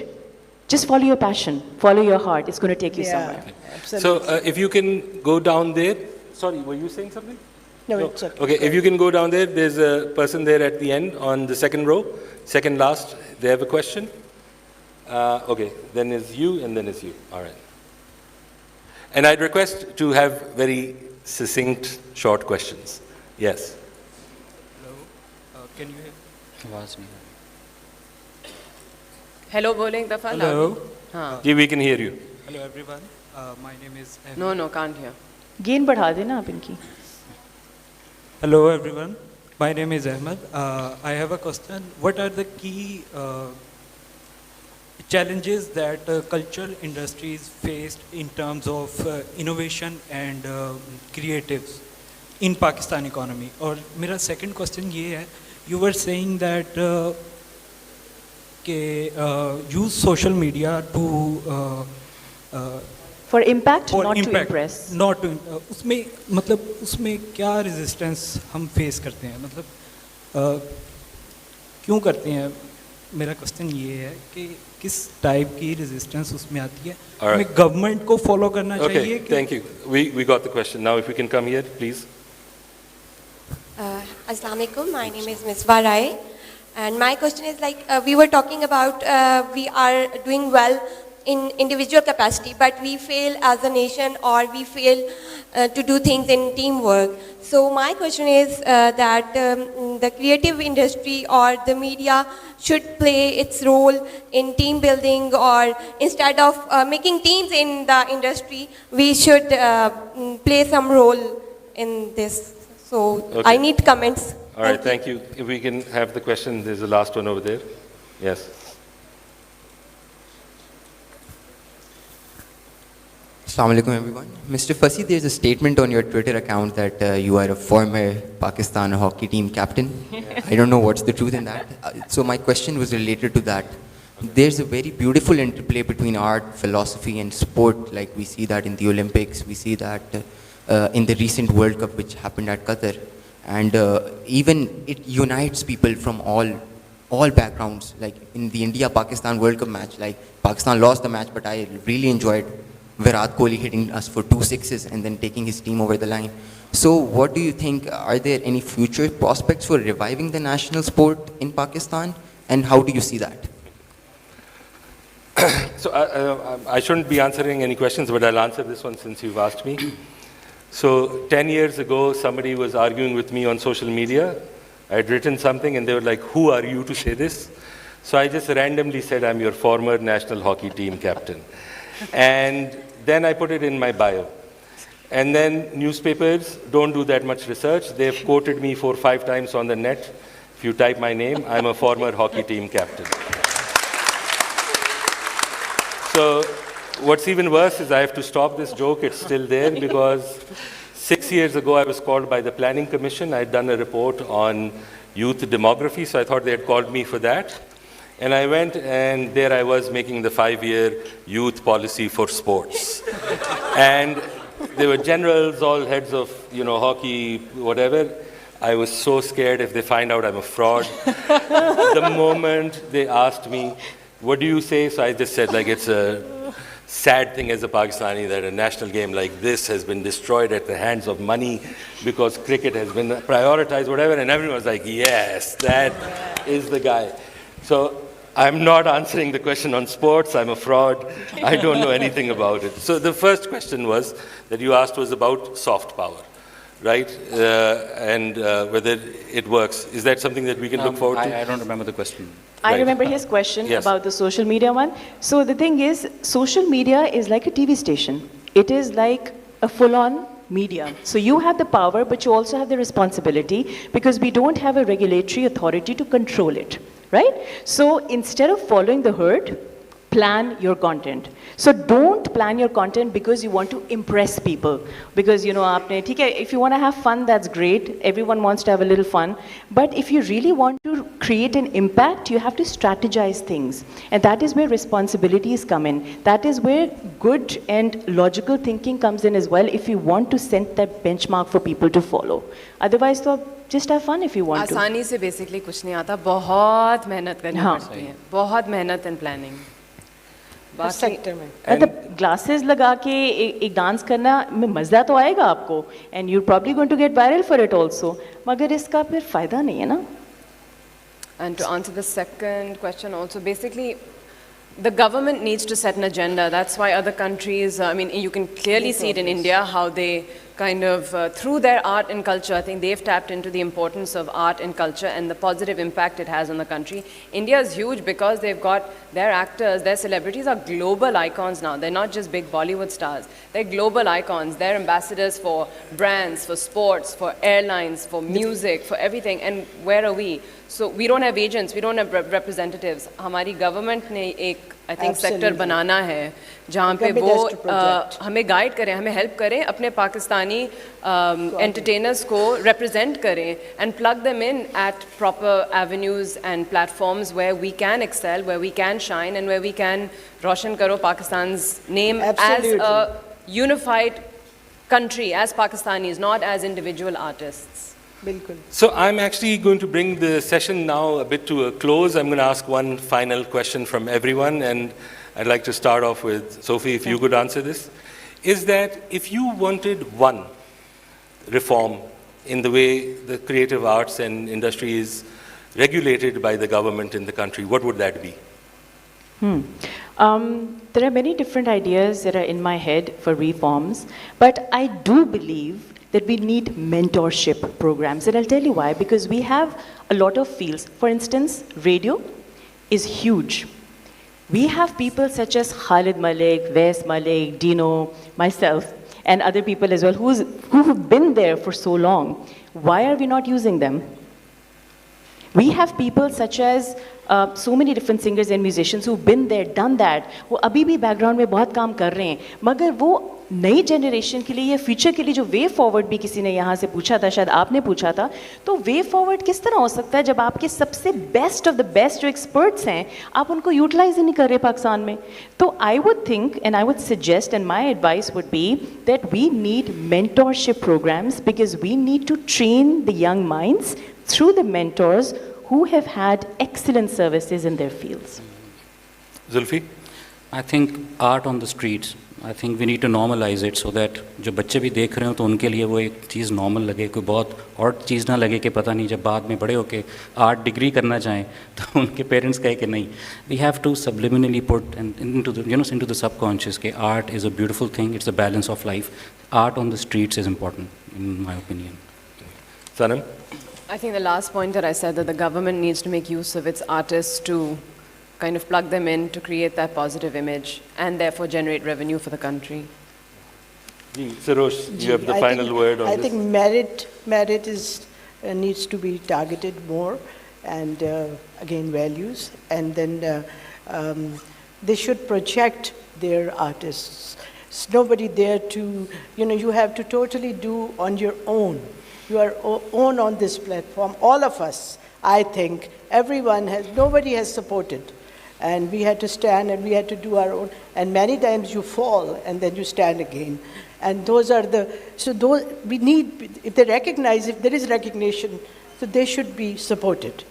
Just follow your passion, follow your heart. It's going to take you somewhere. Absolutely. So if you can go down there. Sorry, were you saying something? No, it's okay. Okay, if you can go down there, there's a person there at the end on the second row, second last. They have a question. Okay, then is you and then is you. All right. And I'd request to have very succinct, short questions. Yes. Hello, can you hear? आवाज नहीं आ Hello, बोलें एक दफा. Hello. हाँ. Yeah, we can hear you. Hello everyone, my name is Ahmed. No, can't hear. Gain बढ़ा देना आप इनकी. Hello everyone, my name is Ahmed. I have a question. What are the key challenges that cultural industries faced in terms of innovation and creatives in Pakistan economy? और मेरा second question ये है, you were saying that use social media to For impact, for not impact, to impress. not to उसमें मतलब उसमें क्या resistance हम face करते हैं, मतलब क्यों करते हैं? मेरा क्वेश्चन ये है कि किस टाइप की रेजिस्टेंस उसमें आती है, हमें गवर्नमेंट को फॉलो करना चाहिए. Okay, thank you. We got the question. Now if we can come here, please. Assalamu alaikum. My name is Misbah Rai, and my question is like we were talking about we are doing well in individual capacity, but we fail as a nation, or we fail to do things in teamwork. So my question is that the creative industry or the media should play its role in team building, or instead of making teams in the industry, we should play some role in this. So Okay. I need comments. All right, thank you. If we can have the question, there's the last one over there. Yes. Assalamu alaikum everyone. Mr. Fasi, there's a statement on your Twitter account that you are a former Pakistan hockey team captain. I don't know what's the truth in that. So my question was related to that. There's a very beautiful interplay between art, philosophy and sport, like we see that in the Olympics, we see that in the recent World Cup which happened at Qatar. And even it unites people from all backgrounds, like in the India-Pakistan World Cup match, like Pakistan lost the match, but I really enjoyed Virat Kohli hitting us for 2 sixes and then taking his team over the line. So what do you think, are there any future prospects for reviving the national sport in Pakistan, and how do you see that? So I shouldn't be answering any questions, but I'll answer this one since you've asked me. So 10 years ago, somebody was arguing with me on social media. I had written something and they were like, who are you to say this? So I just randomly said, I'm your former national hockey team captain. And then I put it in my bio. And then newspapers don't do that much research. They've quoted me 4 or 5 times on the net. If you type my name, I'm a former hockey team captain. So what's even worse is I have to stop this joke. It's still there because 6 years ago I was called by the Planning Commission. I had done a report on youth demography, so I thought they had called me for that. And I went, and there I was making the 5-year youth policy for sports. And there were generals, all heads of, hockey, whatever. I was so scared if they find out I'm a fraud. The moment they asked me, what do you say? So I just said, it's a sad thing as a Pakistani that a national game like this has been destroyed at the hands of money because cricket has been prioritized, whatever. And everyone was like, yes, that is the guy. So I'm not answering the question on sports. I'm a fraud. I don't know anything about it. So the first question that you asked was about soft power, right? And whether it works. Is that something that we can look forward to? I don't remember the question. I remember his question Yes. about the social media one. So the thing is, social media is like a TV station. It is like a full-on media. So you have the power, but you also have the responsibility because we don't have a regulatory authority to control it, right? So instead of following the herd, plan your content. So don't plan your content because you want to impress people. Because, if you want to have fun, that's great. Everyone wants to have a little fun. But if you really want to create an impact, you have to strategize things. And that is where responsibilities come in. That is where good and logical thinking comes in as well if you want to set that benchmark for people to follow. Otherwise, just have fun if you want to. आसानी से basically कुछ नहीं आता, बहुत मेहनत करनी हाँ. पड़ती है, बहुत मेहनत and planning. हर सेक्टर में। मतलब ग्लासेस लगा के एक डांस करना में मज़ा तो आएगा आपको, and you probably going to get viral for it also, मगर इसका फिर फ़ायदा नहीं है ना। And to answer the second question also, basically, the government needs to set an agenda. That's why other countries, I mean, you can clearly see it in India, how they kind of, through their art and culture, I think they've tapped into the importance of art and culture and the positive impact it has on the country. India is huge because they've got their actors, their celebrities are global icons now. They're not just big Bollywood stars. They're global icons. They're ambassadors for brands, for sports, for airlines, for music, for everything. And where are we? So we don't have agents, we don't have representatives. हमारी government ने एक I think sector बनाना है जहाँ पे वो हमें guide करें, हमें help करें, अपने पाकिस्तानी entertainers को represent करें and plug them in at proper avenues and platforms where we can excel, where we can shine and where we can रोशन करो Pakistan's name as a unified country, as Pakistanis, not as individual artists. So I'm actually going to bring the session now a bit to a close. I'm going to ask one final question from everyone, and I'd like to start off with Sophie, if you could answer this. Is that if you wanted one reform in the way the creative arts and industry is regulated by the government in the country, what would that be? There are many different ideas that are in my head for reforms, but I do believe that we need mentorship programs. And I'll tell you why, because we have a lot of fields. For instance, radio is huge. We have people such as Khalid Malik, Wes Malik, Dino, myself, and other people as well who've been there for so long. Why are we not using them? We have people such as so many different singers and musicians who've been there, done that. वो अभी भी background में बहुत काम कर रहे हैं, मगर वो नई जनरेशन के लिए या फ्यूचर के लिए जो वे फॉरवर्ड भी किसी ने यहाँ से पूछा था, शायद आपने पूछा था, तो वे फॉरवर्ड किस तरह हो सकता है जब आपके सबसे बेस्ट ऑफ द बेस्ट जो एक्सपर्ट्स हैं आप उनको यूटिलाइज ही नहीं कर रहे पाकिस्तान में। तो I would think and I would suggest and my advice would be that we need mentorship programs because we need to train the young minds through the mentors who have had excellent services in their fields. Zulfi? I think art on the streets, I think we need to normalize it so that जो बच्चे भी देख रहे हो तो उनके लिए वो एक चीज़ नॉर्मल लगे, कोई बहुत और चीज़ ना लगे कि पता नहीं जब बाद में बड़े होके आर्ट डिग्री करना चाहें तो उनके पेरेंट्स कहे कि नहीं. We have to subliminally put into the into the subconscious कि art is a beautiful thing, it's a balance of life. Art on the streets is important in my opinion. Sanam? I think the last point that I said, that the government needs to make use of its artists to kind of plug them in to create that positive image and therefore generate revenue for the country. Sarosh, you have the final word on this. I think merit is, needs to be targeted more, and again values, and then they should project their artists. There's nobody there to, you have to totally do on your own. You are own on this platform. All of us, I think, everyone has, nobody has supported. And we had to stand and we had to do our own. And many times you fall and then you stand again. And those are those, we need, if they recognize, if there is recognition, so they should be supported.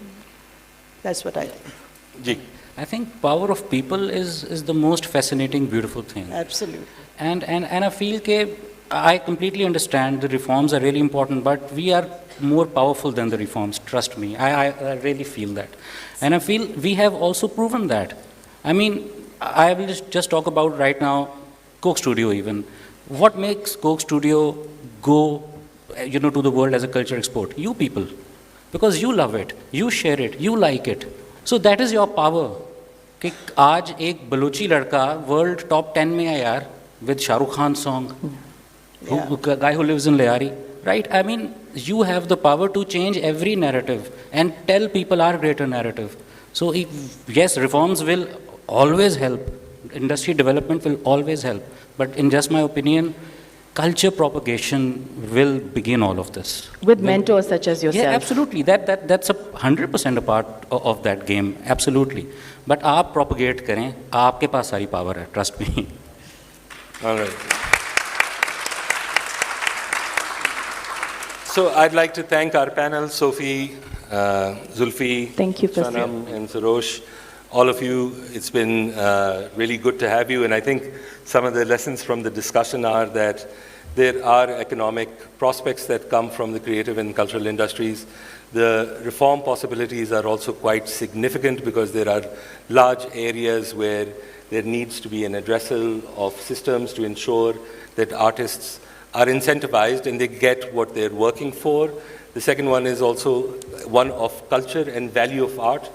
That's what I think. I think power of people is the most fascinating, beautiful thing. Absolutely. And I feel that I completely understand the reforms are really important, but we are more powerful than the reforms, trust me. I really feel that. And I feel we have also proven that. I mean, I will just talk about right now, Coke Studio even. What makes Coke Studio go, to the world as a culture export? You people. Because you love it, you share it, you like it. So that is your power. कि आज एक बलूची लड़का world top 10 में है यार, with Shah Rukh Khan song. A guy who lives in Lyari, right? I mean, you have the power to change every narrative and tell people our greater narrative. So, yes, reforms will always help. Industry development will always help. But in just my opinion, culture propagation will begin all of this. With mentors such as yourself. Yeah, absolutely. That's 100% a part of that game. Absolutely. But आप propagate करें, आपके पास सारी power है. Trust me. All right. So I'd like to thank our panel, Sophie, Zulfi, thank you, Sanam, and Sarosh. all of you. It's been really good to have you, and I think some of the lessons from the discussion are that there are economic prospects that come from the creative and cultural industries. The reform possibilities are also quite significant because there are large areas where there needs to be an addressal of systems to ensure that artists are incentivized and they get what they're working for. The second one is also one of culture and value of art,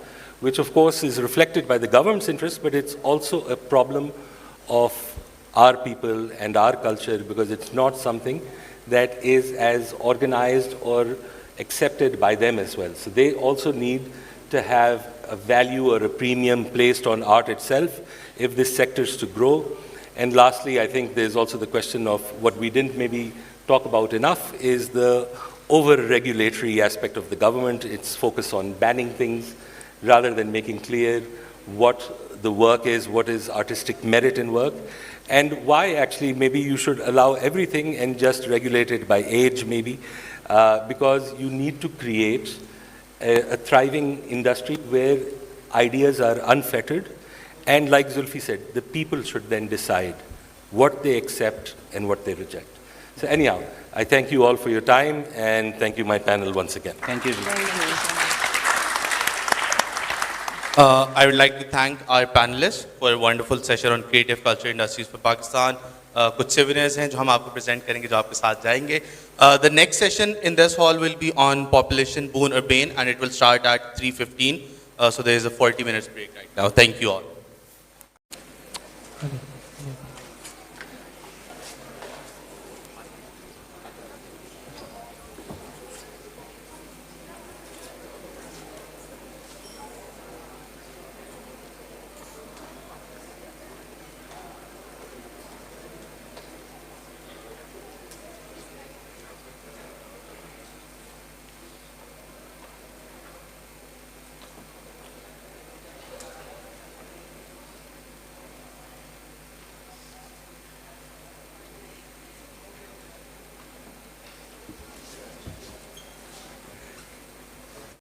which of course is reflected by the government's interest, but it's also a problem of our people and our culture because it's not something that is as organized or accepted by them as well. So they also need to have a value or a premium placed on art itself if this sector is to grow. And lastly, I think there's also the question of what we didn't maybe talk about enough is the over-regulatory aspect of the government. It's focused on banning things rather than making clear what the work is, what is artistic merit in work, and why actually maybe you should allow everything and just regulate it by age maybe, because you need to create a thriving industry where ideas are unfettered. And like Zulfi said, the people should then decide what they accept and what they reject. So anyhow, I thank you all for your time and thank you my panel once again. Thank you. I would like to thank our panelists for a wonderful session on creative culture industries for Pakistan. कुछ seminars हैं जो हम आपको present करेंगे जो आपके साथ जाएंगे. The next session in this hall will be on population boon or bane and it will start at 3:15. So there is a 40 minutes break right now. Thank you all. Okay.